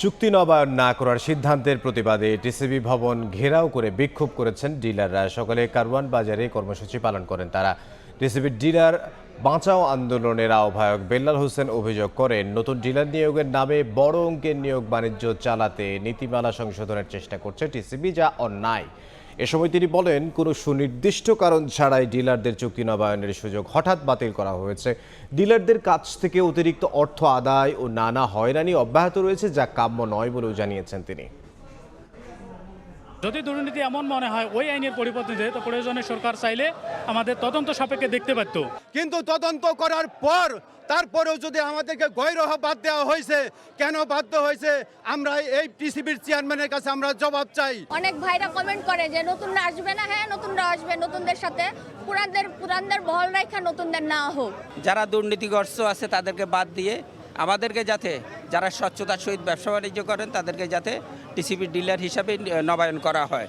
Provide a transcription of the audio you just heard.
চুক্তি নবায়ন না করার সিদ্ধান্তের প্রতিবাদে টিসিবি ভবন ঘেরাও করে বিক্ষোভ করেছেন ডিলাররা। সকালে কারওয়ান বাজারে কর্মসূচি পালন করেন তারা। টিসিবির ডিলার বাঁচাও আন্দোলনের আহ্বায়ক বেল্লাল হোসেন অভিযোগ করেন, নতুন ডিলার নিয়োগের নামে বড় অঙ্কের নিয়োগ বাণিজ্য চালাতে নীতিমালা সংশোধনের চেষ্টা করছে টিসিবি, যা অন্যায়। এ সময় তিনি বলেন, কোনো সুনির্দিষ্ট কারণ ছাড়াই ডিলারদের চুক্তি নবায়নের সুযোগ হঠাৎ বাতিল করা হয়েছে। ডিলারদের কাছ থেকে অতিরিক্ত অর্থ আদায় ও নানা হয়রানি অব্যাহত রয়েছে, যা কাম্য নয় বলেও জানিয়েছেন তিনি। যদি দুর্নীতি এমন মনে হয় ওই আইনের পরিপন্থীতে, তো প্রয়োজনে সরকার চাইলে আমাদের তদন্ত সাপেক্ষে দেখতে পারত। কিন্তু তদন্ত করার পর তারপরেও যদি আমাদেরকে গৈরহ বাদ দেওয়া হয়েছে, কেন বাধ্য হয়েছে, আমরা এই টিসিবির চেয়ারম্যানের কাছে আমরা জবাব চাই। অনেক ভাইরা কমেন্ট করে যে নতুনরা আসবে না। হ্যাঁ, নতুনরা আসবে, নতুনদের সাথে পুরানদের বহল রাখা, নতুনদের না হোক। যারা দুর্নীতিগ্রস্ত আছে তাদেরকে বাদ দিয়ে আমাদেরকে যারা স্বচ্ছতার সহিত ব্যবসা বাণিজ্য করেন তাদেরকে টিসিবির ডিলার হিসাবে নবায়ন করা হয়।